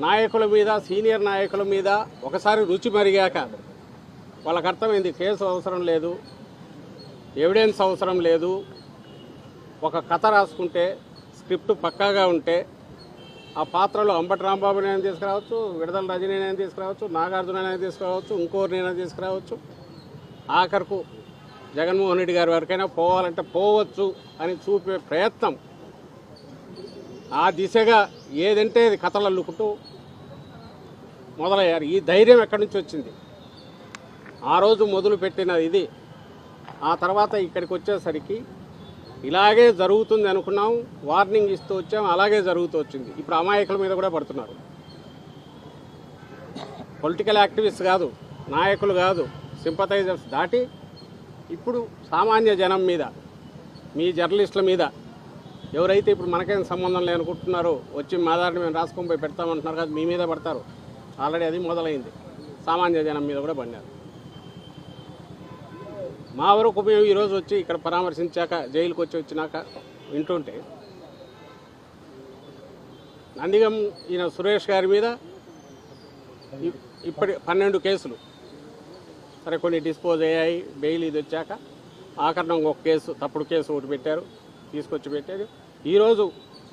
నాయకుల మీద, సీనియర్ నాయకుల మీద ఒకసారి రుచి మరిగాక వాళ్ళకి అర్థమైంది కేసు అవసరం లేదు, ఎవిడెన్స్ అవసరం లేదు, ఒక కథ రాసుకుంటే స్క్రిప్ట్ పక్కాగా ఉంటే ఆ పాత్రలో అంబటి రాంబాబునైనా తీసుకురావచ్చు, విడదల రజనీనైనా తీసుకురావచ్చు, నాగార్జునైనా తీసుకురావచ్చు, ఇంకోరినైనా తీసుకురావచ్చు, ఆఖరుకు జగన్మోహన్ రెడ్డి గారి వరకైనా పోవాలంటే పోవచ్చు అని చూపే ప్రయత్నం, ఆ దిశగా ఏదంటే అది కథలు అల్లుకుంటూ మొదలయ్యారు. ఈ ధైర్యం ఎక్కడి నుంచి వచ్చింది? ఆ రోజు మొదలుపెట్టిన ఇది ఆ తర్వాత ఇక్కడికి వచ్చేసరికి ఇలాగే జరుగుతుంది అనుకున్నాం, వార్నింగ్ ఇస్తూ వచ్చాం, అలాగే జరుగుతూ వచ్చింది. ఇప్పుడు అమాయకుల మీద కూడా పడుతున్నారు. పొలిటికల్ యాక్టివిస్ట్ కాదు, నాయకులు కాదు, సింపథైజర్స్ దాటి ఇప్పుడు సామాన్య జనం మీద, మీ జర్నలిస్టుల మీద ఎవరైతే ఇప్పుడు మనకేం సంబంధం లేనుకుంటున్నారో వచ్చి మా దారిని మేము రాసుకొని పోయి పెడతామంటున్నారు కదా, మీ మీద పడతారు. ఆల్రెడీ అది మొదలైంది. సామాన్య జనం మీద కూడా పడినారు. మా వరకు మేము ఈరోజు వచ్చి ఇక్కడ పరామర్శించాక, జైలుకి వచ్చినాక వింటుంటే నందిగం ఈయన సురేష్ గారి మీద ఇప్పటి 12 కేసులు, సరే కొన్ని డిస్పోజ్ అయ్యాయి, బెయిల్ ఇది వచ్చాక ఆఖరణ ఒక కేసు, తప్పుడు కేసు ఒకటి పెట్టారు, తీసుకొచ్చి పెట్టారు. ఈరోజు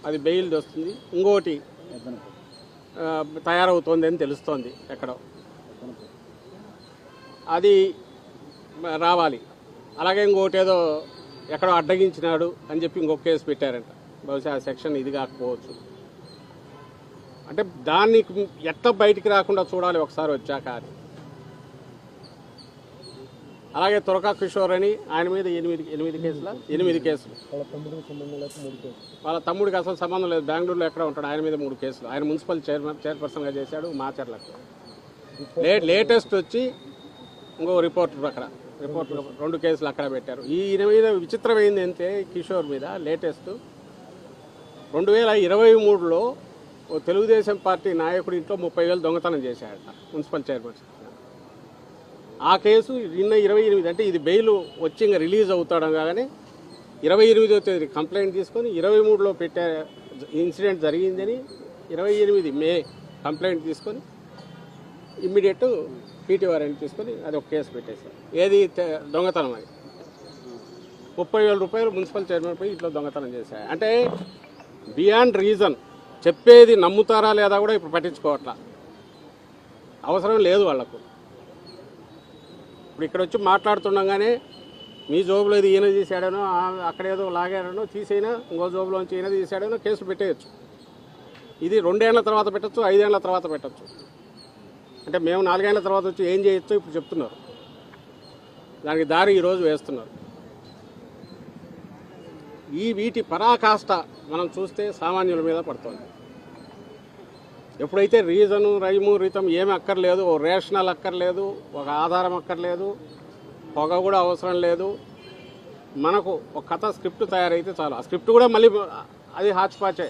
అది బెయిల్ వస్తుంది, ఇంకోటి తయారవుతోంది అని తెలుస్తోంది ఎక్కడో, అది రావాలి. అలాగే ఇంకోటి ఏదో ఎక్కడో అడ్డగించినాడు అని చెప్పి ఇంకొక కేసు పెట్టారంట. బహుశా ఆ సెక్షన్ ఇది కాకపోవచ్చు. అంటే దాన్ని ఎట్లా బయటికి రాకుండా చూడాలి ఒకసారి వచ్చాక అని. అలాగే తురకా కిషోర్ అని ఆయన మీద 8 కేసులు. వాళ్ళ తమ్ముడికి అసలు సంబంధం లేదు, బెంగళూరులో ఎక్కడ ఉంటాడు, ఆయన మీద 3 కేసులు. ఆయన మున్సిపల్ చైర్పర్సన్గా చేశాడు మాచర్లకు. లేటెస్ట్ వచ్చి ఇంకో రిపోర్టర్ 2 కేసులు అక్కడ పెట్టారు. ఈయన మీద విచిత్రమైంది అంటే కిషోర్ మీద లేటెస్ట్ 2023లో తెలుగుదేశం పార్టీ నాయకుడి ఇంట్లో 30,000 దొంగతనం చేశాడట మున్సిపల్ చైర్పర్సన్. ఆ కేసు నిన్న 28, అంటే ఇది బెయిల్ వచ్చి ఇంకా రిలీజ్ అవుతాడు కానీ 28వ తేదీ కంప్లైంట్ తీసుకొని 23లో పెట్టే ఇన్సిడెంట్ జరిగిందని 28 మే కంప్లైంట్ తీసుకొని ఇమ్మీడియట్ పీటీ వారెంట్ తీసుకొని అది ఒక కేసు పెట్టేశారు. ఏది దొంగతనం అని 30,000 రూపాయలు మున్సిపల్ చైర్మన్ పోయి ఇట్లా దొంగతనం చేశారు. అంటే బియాండ్ రీజన్, చెప్పేది నమ్ముతారా లేదా కూడా ఇప్పుడు పట్టించుకోవట్లా, అవసరం లేదు వాళ్లకు. ఇప్పుడు ఇక్కడ వచ్చి మాట్లాడుతుండగానే మీ జోబులో ఇది ఈయన తీసాడనో, అక్కడేదో లాగాడనో తీసైనా ఇంకో జోబులోంచి ఈయన తీసాడనో కేసులు పెట్టేయచ్చు. ఇది 2 ఏళ్ల తర్వాత పెట్టచ్చు, 5 ఏళ్ల తర్వాత పెట్టచ్చు. అంటే మేము 4 ఏళ్ల తర్వాత వచ్చి ఏం చేయొచ్చో ఇప్పుడు చెప్తున్నారు. దానికి దారి ఈరోజు వేస్తున్నారు. వీటి పరాకాష్ట మనం చూస్తే సామాన్యుల మీద పడుతుంది. ఎప్పుడైతే రీజను, రైము, రీతం ఏమి అక్కర్లేదు, ఓ రేషనల్ అక్కర్లేదు, ఒక ఆధారం అక్కర్లేదు, పొగ కూడా అవసరం లేదు, మనకు ఒక కథ స్క్రిప్ట్ తయారైతే చాలు. ఆ స్క్రిప్ట్ కూడా మళ్ళీ అది హాచ్పాచే,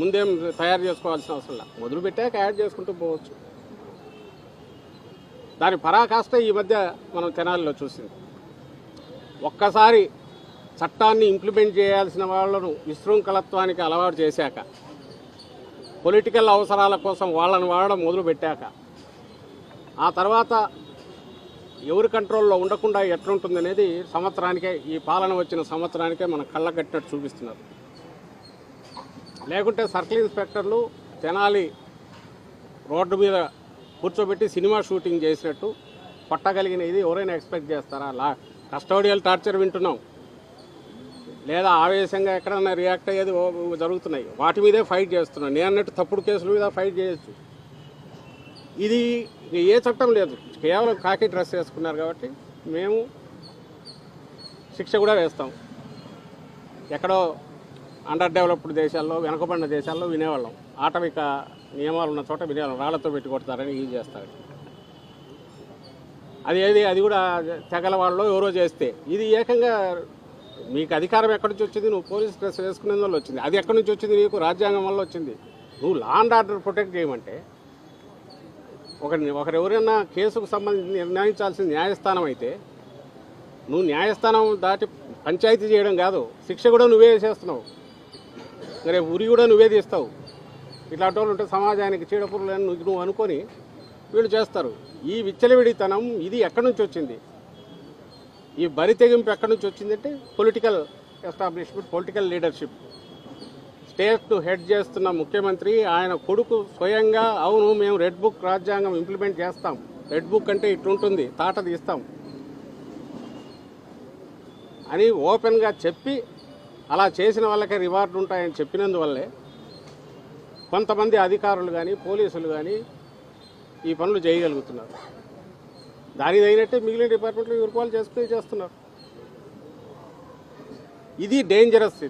ముందేం తయారు చేసుకోవాల్సిన అవసరం లేదు, మొదలు పెట్టాక యాడ్ చేసుకుంటూ పోవచ్చు. దాని పరాకాష్ట ఈ మధ్య మనం తెనాలిలో చూసింది. ఒక్కసారి చట్టాన్ని ఇంప్లిమెంట్ చేయాల్సిన వాళ్ళను విశృంఖలత్వానికి అలవాటు చేశాక, పొలిటికల్ అవసరాల కోసం వాళ్ళని వాడడం మొదలుపెట్టాక, ఆ తర్వాత ఎవరి కంట్రోల్లో ఉండకుండా ఎట్లుంటుంది అనేది సంవత్సరానికే, ఈ పాలన వచ్చిన సంవత్సరానికే మన కళ్ళకట్టినట్టు చూపిస్తున్నారు. లేకుంటే సర్కిల్ ఇన్స్పెక్టర్లు తెనాలి రోడ్డు మీద కూర్చోబెట్టి సినిమా షూటింగ్ చేసినట్టు కొట్టగలిగిన ఇది ఎవరైనా ఎక్స్పెక్ట్ చేస్తారా? కస్టోడియల్ టార్చర్ వింటున్నాం, లేదా ఆవేశంగా ఎక్కడన్నా రియాక్ట్ అయ్యేది జరుగుతున్నాయి, వాటి మీదే ఫైట్ చేస్తున్నాం. నేను అన్నట్టు తప్పుడు కేసుల మీద ఫైట్ చేయొచ్చు. ఇది ఏ చట్టం లేదు, కేవలం కాకి డ్రెస్ వేసుకున్నారు కాబట్టి మేము శిక్ష కూడా వేస్తాం. ఎక్కడో అండర్ డెవలప్డ్ దేశాల్లో, వెనకబడిన దేశాల్లో వినేవాళ్ళం, ఆటవిక నియమాలు ఉన్న చోట వినేవాళ్ళం, రాళ్లతో పెట్టి కొడతారని ఇది చేస్తారు. అది కూడా తెగల వాళ్ళు ఎవరో చేస్తే, ఇది ఏకంగా మీకు అధికారం ఎక్కడి నుంచి వచ్చింది? నువ్వు పోలీస్ డ్రెస్ వేసుకునే వల్ల వచ్చింది. అది ఎక్కడి నుంచి వచ్చింది? నీకు రాజ్యాంగం వల్ల వచ్చింది. నువ్వు లా అండ్ ఆర్డర్ ప్రొటెక్ట్ చేయమంటే, ఒకరెవరైనా కేసుకు సంబంధించి నిర్ణయించాల్సిన న్యాయస్థానం అయితే, నువ్వు న్యాయస్థానం దాటి పంచాయతీ చేయడం కాదు, శిక్ష కూడా నువ్వే చేస్తున్నావు, రేపు ఉరి కూడా నువ్వే తీస్తావు. ఇట్లాంటి వాళ్ళు ఉంటే సమాజానికి చీడపురులని నువ్వు అనుకొని వీళ్ళు చేస్తారు. ఈ విచ్చలవిడితనం ఇది ఎక్కడి నుంచి వచ్చింది? ఈ బరి తెగింపు ఎక్కడి నుంచి వచ్చిందంటే పొలిటికల్ ఎస్టాబ్లిష్మెంట్, పొలిటికల్ లీడర్షిప్. స్టేట్ను హెడ్ చేస్తున్న ముఖ్యమంత్రి ఆయన కొడుకు స్వయంగా అవును మేము రెడ్ బుక్ రాజ్యాంగం ఇంప్లిమెంట్ చేస్తాం, రెడ్ బుక్ అంటే ఇట్లుంటుంది, తాట తీస్తాం అని ఓపెన్గా చెప్పి అలా చేసిన వాళ్ళకే రివార్డు ఉంటాయని చెప్పినందువల్లే కొంతమంది అధికారులు కానీ పోలీసులు కానీ ఈ పనులు చేయగలుగుతున్నారు. దానికి తగినట్టే మిగిలిన డిపార్ట్మెంట్లో యూర్పాలు చేస్తున్నారు. ఇది డేంజరస్.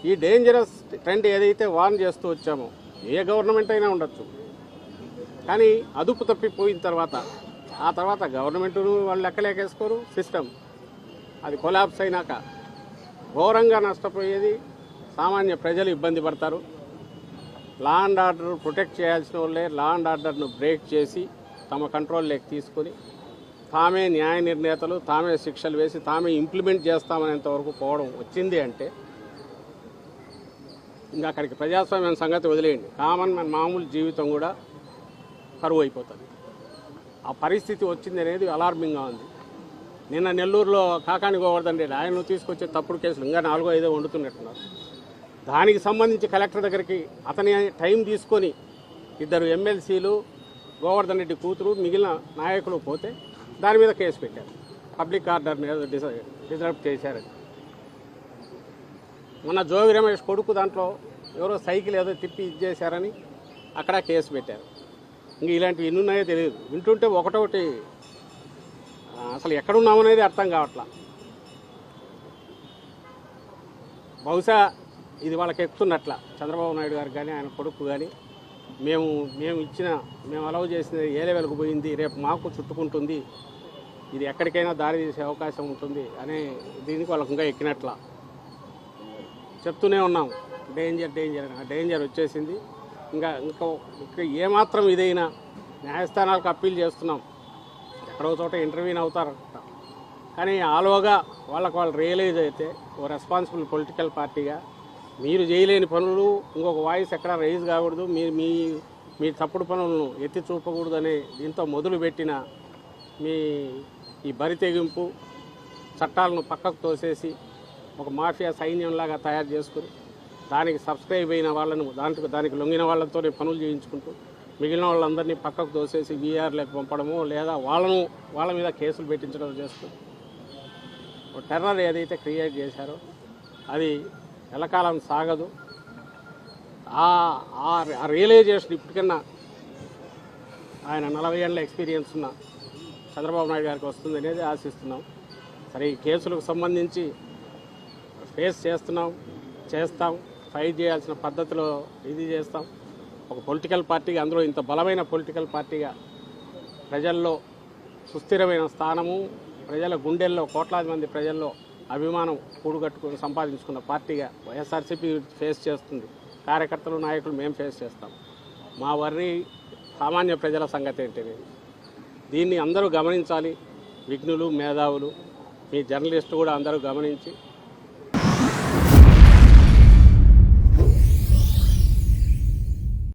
ఈ డేంజరస్ ట్రెండ్ ఏదైతే వార్న్ చేస్తూ వచ్చామో, ఏ గవర్నమెంట్ అయినా ఉండొచ్చు, కానీ అదుపు తప్పిపోయిన తర్వాత ఆ తర్వాత గవర్నమెంట్ను వాళ్ళు లెక్కలేకేసుకోరు, సిస్టమ్ అది కొలాప్స్ అయినాక ఘోరంగా నష్టపోయేది సామాన్య ప్రజలు ఇబ్బంది పడతారు. లా అండ్ ఆర్డర్ ప్రొటెక్ట్ చేయాల్సిన వాళ్ళే లా అండ్ ఆర్డర్ను బ్రేక్ చేసి తమ కంట్రోల్లోకి తీసుకొని తామే న్యాయ నిర్ణేతలు, తామే శిక్షలు వేసి తామే ఇంప్లిమెంట్ చేస్తామనేంత వరకు పోవడం వచ్చింది అంటే ఇంకా అక్కడికి ప్రజాస్వామ్యం సంగతి వదిలేయండి, కామన్ మామూలు జీవితం కూడా కరువు అయిపోతుంది. ఆ పరిస్థితి వచ్చింది అనేది అలార్మింగ్గా ఉంది. నిన్న నెల్లూరులో కాకాని గోవర్ధన్ రెడ్డి ఆయనను తీసుకొచ్చే తప్పుడు కేసులు ఇంకా 4-5 వండుతున్నట్టున్నారు. దానికి సంబంధించి కలెక్టర్ దగ్గరికి అతని టైం తీసుకొని 2 ఎమ్మెల్సీలు, గోవర్ధన్ రెడ్డి కూతురు, మిగిలిన నాయకులు పోతే దాని మీద కేసు పెట్టారు. పబ్లిక్ ఆర్డర్ని డిజర్వ్ చేశారని. మొన్న జోగి రమేష్ కొడుకు దాంట్లో ఎవరో సైకిల్ ఏదో తిప్పి ఇచ్చేశారని అక్కడ కేసు పెట్టారు. ఇంక ఇలాంటివి ఎన్ని ఉన్నాయో తెలియదు. వింటుంటే ఒకటొకటి అసలు ఎక్కడున్నామనేది అర్థం కావట్లా. బహుశా ఇది వాళ్ళకి ఎక్కుతున్నట్ల చంద్రబాబు నాయుడు గారు కానీ ఆయన కొడుకు కానీ మేము అలౌ చేసినది ఏ లెవెల్కు పోయింది, రేపు మాకు చుట్టుకుంటుంది, ఇది ఎక్కడికైనా దారి తీసే అవకాశం ఉంటుంది అనే దీనికి వాళ్ళకు ఇంకా ఎక్కినట్ల చెప్తూనే ఉన్నాం. డేంజర్ వచ్చేసింది. ఇంకా ఏమాత్రం ఇదైనా న్యాయస్థానాలకు అప్పీల్ చేస్తున్నాం, ఎక్కడో చోట ఇంటర్వ్యూని అవుతారు. కానీ ఆలోగా వాళ్ళు రియలైజ్ అయితే ఓ రెస్పాన్సిబుల్ పొలిటికల్ పార్టీగా మీరు చేయలేని పనులు ఇంకొక వాయిస్ ఎక్కడ రైజ్ కాకూడదు, మీ తప్పుడు పనులను ఎత్తి చూపకూడదు అనే దీంతో మొదలుపెట్టిన ఈ బరి తెగింపు చట్టాలను పక్కకు తోసేసి ఒక మాఫియా సైన్యంలాగా తయారు చేసుకుని దానికి సబ్స్క్రైబ్ అయిన వాళ్ళను దానికి లొంగిన వాళ్ళతోనే పనులు చేయించుకుంటూ మిగిలిన వాళ్ళందరినీ పక్కకు తోసేసి వీఆర్లకు పంపడము లేదా వాళ్ళ మీద కేసులు పెట్టించడం చేస్తూ టెర్రర్ ఏదైతే క్రియేట్ చేశారో అది ఎల్లకాలం సాగదు. ఆ రియలైజేషన్ ఇప్పటికన్నా ఆయన 40 ఏళ్ళ ఎక్స్పీరియన్స్ ఉన్న చంద్రబాబు నాయుడు గారికి వస్తుంది అనేది ఆశిస్తున్నాం. సరే, ఈ కేసులకు సంబంధించి ఫేస్ చేస్తాం, ఫైట్ చేయాల్సిన పద్ధతిలో ఇది చేస్తాం. ఒక పొలిటికల్ పార్టీగా, అందులో ఇంత బలమైన పొలిటికల్ పార్టీగా, ప్రజల్లో సుస్థిరమైన స్థానము, ప్రజల గుండెల్లో కోట్లాది మంది ప్రజల్లో అభిమానం కూడుగట్టుకుని సంపాదించుకున్న పార్టీగా వైఎస్ఆర్సీపీ ఫేస్ చేస్తుంది. కార్యకర్తలు, నాయకులు మేము ఫేస్ చేస్తాం. మా వర్రీ సామాన్య ప్రజల సంగతి ఏంటి? దీన్ని అందరూ గమనించాలి. విఘ్నులు, మేధావులు, మీ జర్నలిస్టు కూడా అందరూ గమనించి